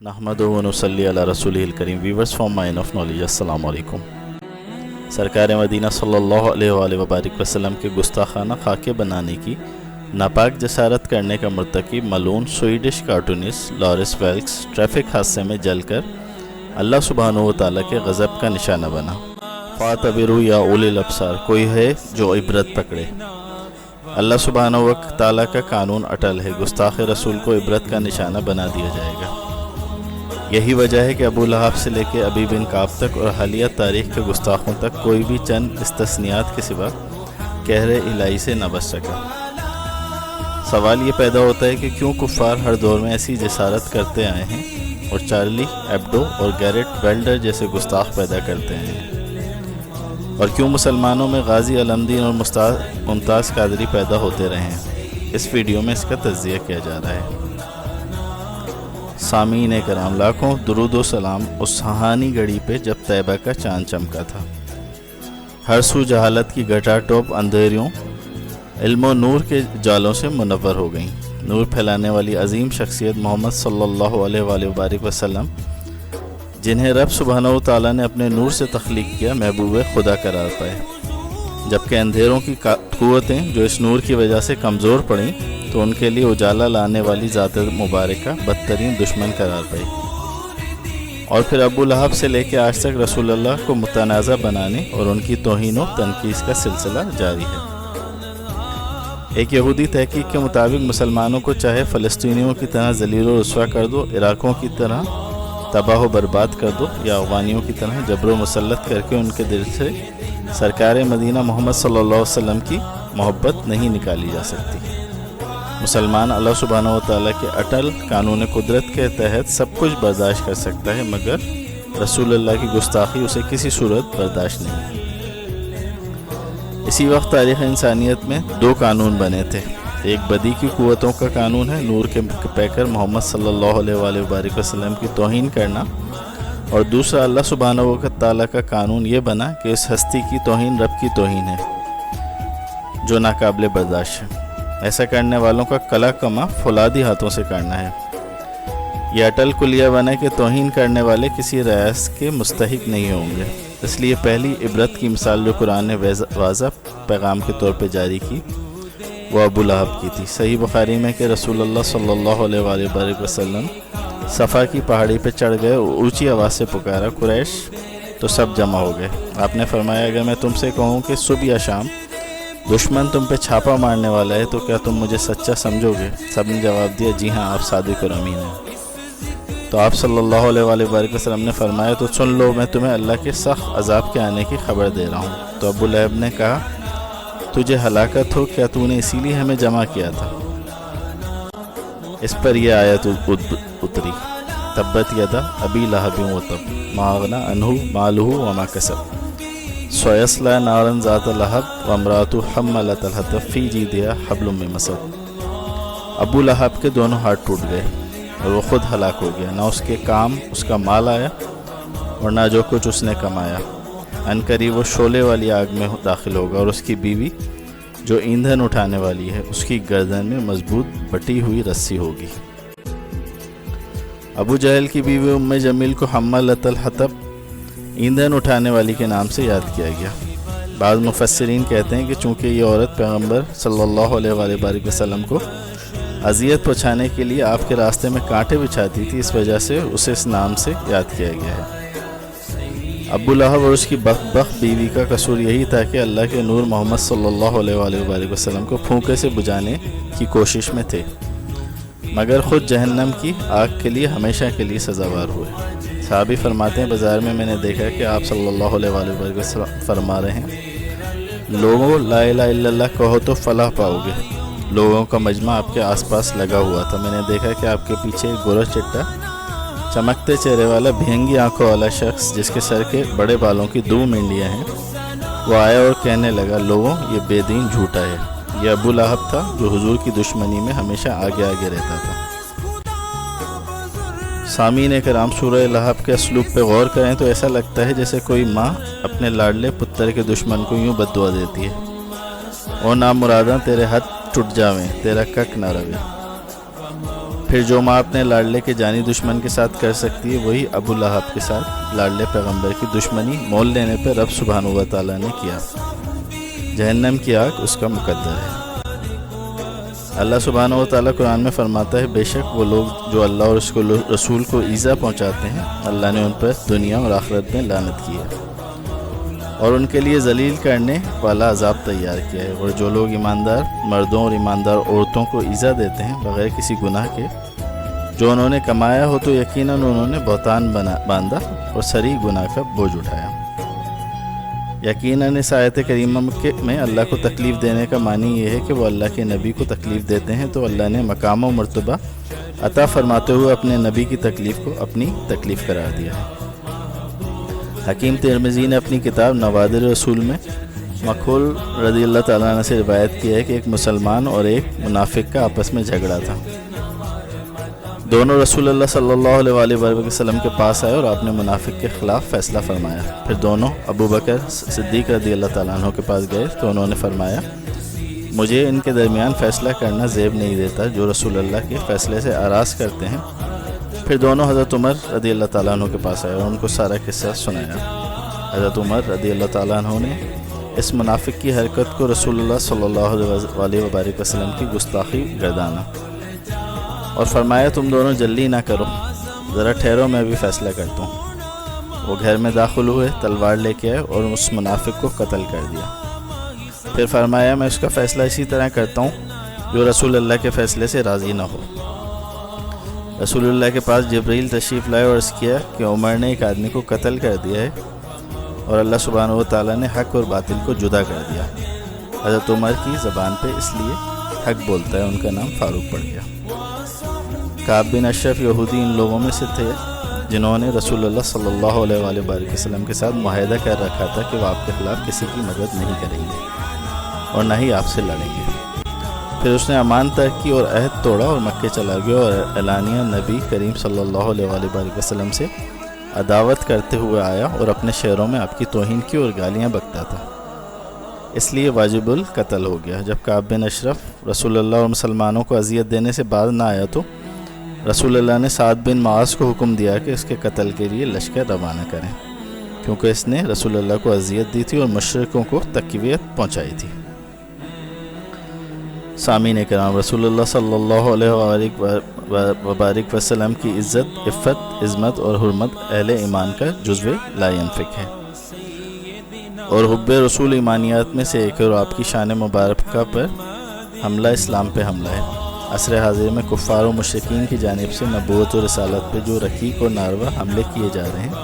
نحمدہ و نصلی علی رسولہ الکریم. Viewers from mine of knowledge, السلام علیکم. سرکار مدینہ صلی اللہ علیہ وآلہ وبارک وسلم کے گستاخانہ خاکے بنانے کی ناپاک جسارت کرنے کا مرتکب ملعون سویڈش کارٹونسٹ لاریس ویلکس ٹریفک حادثے میں جل کر اللہ سبحانہ و تعالیٰ کے غضب کا نشانہ بنا. فاعتبروا یا اولی الابصار، کوئی ہے جو عبرت پکڑے. اللہ سبحانہ و تعالیٰ کا قانون اٹل ہے، گستاخ رسول کو عبرت کا نشانہ بنا دیا جائے گا. یہی وجہ ہے کہ ابو لہب سے لے کے ابی بن کعب تک اور حالیہ تاریخ کے گستاخوں تک کوئی بھی چند استثنیات کے سوا قہر الہی سے نہ بچ سکا. سوال یہ پیدا ہوتا ہے کہ کیوں کفار ہر دور میں ایسی جسارت کرتے آئے ہیں اور چارلی ایبڈو اور گیرٹ ویلڈر جیسے گستاخ پیدا کرتے ہیں، اور کیوں مسلمانوں میں غازی علمدین اور ممتاز قادری پیدا ہوتے رہے ہیں. اس ویڈیو میں اس کا تجزیہ کیا جا رہا ہے. سامعین کرام، لاکھوں درود و سلام اس سہانی گھڑی پہ جب طیبہ کا چاند چمکا تھا. ہر سو جہالت کی گٹا ٹوپ اندھیریوں علم و نور کے جالوں سے منور ہو گئیں. نور پھیلانے والی عظیم شخصیت محمد صلی اللہ علیہ وآلہ وبارک وسلم، جنہیں رب سبحانہ و تعالیٰ نے اپنے نور سے تخلیق کیا، محبوب خدا قرار پائے، جبکہ اندھیروں کی قوتیں جو اس نور کی وجہ سے کمزور پڑیں تو ان کے لیے اجالا لانے والی ذات مبارکہ بدترین دشمن قرار پائی. اور پھر ابو لہب سے لے کے آج تک رسول اللہ کو متنازع بنانے اور ان کی توہین و تنقید کا سلسلہ جاری ہے. ایک یہودی تحقیق کے مطابق مسلمانوں کو چاہے فلسطینیوں کی طرح ذلیل و رسوا کر دو، عراقیوں کی طرح تباہ و برباد کر دو، یا افغانیوں کی طرح جبر و مسلط کر کے ان کے دل سے سرکار مدینہ محمد صلی اللہ علیہ وسلم کی محبت نہیں نکالی جا سکتی. مسلمان اللہ سبحانہ و تعالیٰ کے اٹل قانون قدرت کے تحت سب کچھ برداشت کر سکتا ہے، مگر رسول اللہ کی گستاخی اسے کسی صورت برداشت نہیں. اسی وقت تاریخ انسانیت میں دو قانون بنے تھے. ایک بدی کی قوتوں کا قانون ہے، نور کے پیکر محمد صلی اللہ علیہ وآلہ وبارک وسلم کی توہین کرنا، اور دوسرا اللہ سبحانہ و تعالیٰ کا قانون یہ بنا کہ اس ہستی کی توہین رب کی توہین ہے جو ناقابل برداشت ہے. ایسا کرنے والوں کا کلا کما فولادی ہاتھوں سے کرنا ہے. یہ اٹل کلیہ بنا کہ توہین کرنے والے کسی ریاض کے مستحق نہیں ہوں گے. اس لیے پہلی عبرت کی مثال جو قرآن نے واضح پیغام کے طور پہ جاری کی وہ ابو لہب کی تھی. صحیح بخاری میں کہ رسول اللہ صلی اللہ علیہ وآلہ وسلم صفا کی پہاڑی پہ چڑھ گئے اور اونچی آواز سے پکارا، قریش، تو سب جمع ہو گئے. آپ نے فرمایا، اگر میں تم سے کہوں کہ صبح یا شام دشمن تم پہ چھاپا مارنے والا ہے تو کیا تم مجھے سچا سمجھو گے؟ سب نے جواب دیا، جی ہاں، آپ صادق اور امین ہیں. تو آپ صلی اللہ علیہ وآلہ وسلم نے فرمایا، تو سن لو، میں تمہیں اللہ کے سخت عذاب کے آنے کی خبر دے رہا ہوں. تو ابو لہب نے کہا، تجھے ہلاکت ہو، کیا تو نے اسی لیے ہمیں جمع کیا تھا؟ اس پر یہ آیت اتری، تبت یدا ابی لہب وتب ما اغنی عنہ مالہ وما کسب سیصلی نارا ذات لہب وامرأتہ حملۃ الحطب فی جیدہا حبل من مسد. ابو لہب کے دونوں ہاتھ ٹوٹ گئے اور وہ خود ہلاک ہو گیا. نہ اس کے کام اس کا مال آیا اور نہ جو کچھ اس نے کمایا. عنقریب وہ شعلے والی آگ میں داخل ہوگا، اور اس کی بیوی جو ایندھن اٹھانے والی ہے اس کی گردن میں مضبوط بٹی ہوئی رسی ہوگی. ابو جہل کی بیوی ام جمیل کو حملۃ الحطب، ایندھن اٹھانے والی کے نام سے یاد کیا گیا. بعض مفسرین کہتے ہیں کہ چونکہ یہ عورت پیغمبر صلی اللہ علیہ وآلہ وسلم کو اذیت پہنچانے کے لیے آپ کے راستے میں کانٹے بچھاتی تھی، اس وجہ سے اسے اس نام سے یاد کیا گیا ہے. ابو لہب اور اس کی بدبخت بیوی کا قصور یہی تھا کہ اللہ کے نور محمد صلی اللہ علیہ وآلہ وسلم کو پھونکے سے بجھانے کی کوشش میں تھے، مگر خود جہنم کی آگ کے لیے ہمیشہ کے لیے سزاوار ہوئے. صحابی فرماتے ہیں، بازار میں نے دیکھا کہ آپ صلی اللہ علیہ وآلہ وسلم فرما رہے ہیں، لوگوں لا الہ الا اللہ کہو تو فلاح پاؤ گے. لوگوں کا مجمع آپ کے آس پاس لگا ہوا تھا. میں نے دیکھا کہ آپ کے پیچھے ایک گورا چٹا چمکتے چہرے والا بھینگی آنکھوں والا شخص جس کے سر کے بڑے بالوں کی 2 مینڈیاں ہیں، وہ آیا اور کہنے لگا، لوگوں یہ بے دین جھوٹا ہے. یہ ابو لہب تھا جو حضور کی دشمنی میں ہمیشہ آگے آگے رہتا تھا. سامعین کرام، سورہ لہب کے اسلوب پہ غور کریں تو ایسا لگتا ہے جیسے کوئی ماں اپنے لاڈلے پتر کے دشمن کو یوں بد دعا دیتی ہے، اور نام مراداں تیرے ہاتھ ٹوٹ جاویں، تیرا کک نہ روے. پھر جو ماں اپنے لاڈلے کے جانی دشمن کے ساتھ کر سکتی ہے وہی ابو لہب کے ساتھ لاڈلے پیغمبر کی دشمنی مول لینے پہ رب سبحانہ و تعالیٰ نے کیا۔ جہنم کی آگ اس کا مقدر ہے۔ اللہ سبحانہ و تعالیٰ قرآن میں فرماتا ہے بے شک وہ لوگ جو اللہ اور اس کو رسول کو ایذا پہنچاتے ہیں اللہ نے ان پر دنیا اور آخرت میں لعنت کی ہے اور ان کے لیے ذلیل کرنے والا عذاب تیار کیا ہے۔ اور جو لوگ ایماندار مردوں اور ایماندار عورتوں کو ایذا دیتے ہیں بغیر کسی گناہ کے جو انہوں نے کمایا ہو تو یقیناً انہوں نے بہتان باندھا اور سری گناہ کا بوجھ اٹھایا۔ یقیناً اس آیت کریمہ میں اللہ کو تکلیف دینے کا معنی یہ ہے کہ وہ اللہ کے نبی کو تکلیف دیتے ہیں تو اللہ نے مقام و مرتبہ عطا فرماتے ہوئے اپنے نبی کی تکلیف کو اپنی تکلیف قرار دیا ہے۔ حکیم ترمذی نے اپنی کتاب نوادر رسول میں مکحول رضی اللہ تعالیٰ عنہ سے روایت کیا ہے کہ ایک مسلمان اور ایک منافق کا آپس میں جھگڑا تھا۔ دونوں رسول اللہ صلی اللہ علیہ وآلہ وسلم کے پاس آئے اور آپ نے منافق کے خلاف فیصلہ فرمایا۔ پھر دونوں ابو بکر صدیق رضی اللہ تعالیٰ عنہ کے پاس گئے تو انہوں نے فرمایا مجھے ان کے درمیان فیصلہ کرنا زیب نہیں دیتا جو رسول اللہ کے فیصلے سے اراض کرتے ہیں۔ پھر دونوں حضرت عمر رضی اللہ تعالیٰ عنہ کے پاس آئے اور ان کو سارا قصہ سنایا۔ حضرت عمر رضی اللہ تعالیٰ عنہ نے اس منافق کی حرکت کو رسول اللہ صلی اللہ علیہ وسلم کی گستاخی گردانا اور فرمایا تم دونوں جلدی نہ کرو، ذرا ٹھہرو میں بھی فیصلہ کرتا ہوں۔ وہ گھر میں داخل ہوئے، تلوار لے کے آئے اور اس منافق کو قتل کر دیا۔ پھر فرمایا میں اس کا فیصلہ اسی طرح کرتا ہوں جو رسول اللہ کے فیصلے سے راضی نہ ہو۔ رسول اللہ کے پاس جبرائیل تشریف لائے اور عرض کیا کہ عمر نے ایک آدمی کو قتل کر دیا ہے اور اللہ سبحانہ و تعالیٰ نے حق اور باطل کو جدا کر دیا۔ حضرت عمر کی زبان پہ اس لیے حق بولتا ہے، ان کا نام فاروق پڑ گیا۔ کعب بن اشرف یہودی ان لوگوں میں سے تھے جنہوں نے رسول اللہ صلی اللہ علیہ وآلہ وسلم کے ساتھ معاہدہ کر رکھا تھا کہ وہ آپ کے خلاف کسی کی مدد نہیں کریں گے اور نہ ہی آپ سے لڑیں گے۔ پھر اس نے امان ترک کی اور عہد توڑا اور مکے چلا گیا اور اعلانیہ نبی کریم صلی اللہ علیہ وآلہ وسلم سے عداوت کرتے ہوئے آیا اور اپنے شہروں میں آپ کی توہین کی اور گالیاں بکتا تھا، اس لیے واجب القتل ہو گیا۔ جب کعب بن اشرف رسول اللہ اور مسلمانوں کو اذیت دینے سے باز نہ آیا تو رسول اللہ نے سعد بن معاذ کو حکم دیا کہ اس کے قتل کے لیے لشکر روانہ کریں، کیونکہ اس نے رسول اللہ کو اذیت دی تھی اور مشرکوں کو تقویت پہنچائی تھی۔ سامعین کرام، رسول اللہ صلی اللہ علیہ وآلہ وسلم کی عزت، عفت، عظمت اور حرمت اہل ایمان کا جزو لا ينفک ہے اور حب رسول ایمانیات میں سے ایک ہے اور آپ کی شان مبارکہ پر حملہ اسلام پہ حملہ ہے۔ عصر حاضر میں کفار و مشرکین کی جانب سے نبوت و رسالت پہ جو رقیق اور ناروا حملے کیے جا رہے ہیں،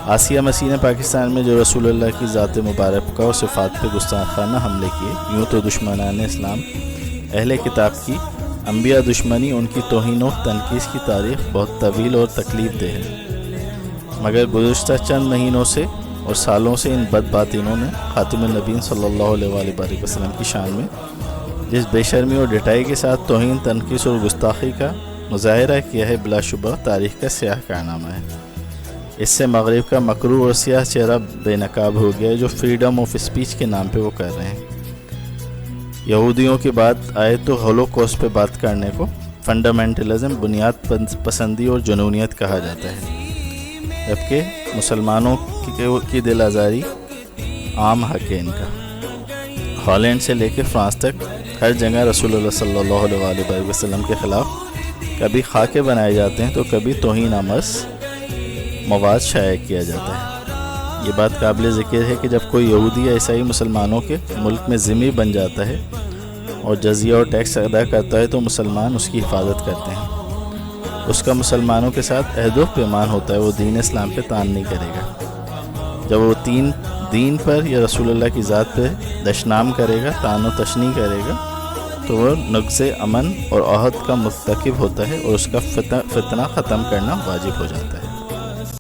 آسیہ مسیح نے پاکستان میں جو رسول اللہ کی ذات مبارکہ اور صفات پہ گستاخانہ حملے کیے، یوں تو دشمنان اسلام اہل کتاب کی انبیاء دشمنی، ان کی توہین و تنقیص کی تاریخ بہت طویل اور تکلیف دہ ہے، مگر گزشتہ چند مہینوں سے اور سالوں سے ان بد باطنوں نے خاتم النبیین صلی اللہ علیہ وآلہ وسلم کی شان میں جس بے شرمی اور ڈٹائی کے ساتھ توہین، تنقیص اور گستاخی کا مظاہرہ کیا ہے، بلا شبہ تاریخ کا سیاہ کارنامہ ہے۔ اس سے مغرب کا مکروہ اور سیاہ چہرہ بے نقاب ہو گیا ہے جو فریڈم آف اسپیچ کے نام پہ وہ کر رہے ہیں۔ یہودیوں کی بات آئے تو ہولوکوسٹ پہ بات کرنے کو فنڈامنٹلزم، بنیاد پسندی اور جنونیت کہا جاتا ہے، جبکہ مسلمانوں کی دل آزاری عام حق ہے ان کا۔ ہالینڈ سے لے کے فرانس تک ہر جگہ رسول اللہ صلی اللہ علیہ وآلہ وسلم کے خلاف کبھی خاکے بنائے جاتے ہیں تو کبھی توہین آمیز مواد شائع کیا جاتا ہے۔ یہ بات قابل ذکر ہے کہ جب کوئی یہودی یا عیسائی مسلمانوں کے ملک میں ذمہ بن جاتا ہے اور جزیہ اور ٹیکس ادا کرتا ہے تو مسلمان اس کی حفاظت کرتے ہیں، اس کا مسلمانوں کے ساتھ عہد و پیمان ہوتا ہے، وہ دین اسلام پہ طعن نہیں کرے گا۔ جب وہ دین پر یا رسول اللہ کی ذات پہ دشنام کرے گا، طعن و تشنیع کرے گا تو وہ نقض امن اور عہد کا مرتکب ہوتا ہے اور اس کا فتنہ ختم کرنا واجب ہو جاتا ہے۔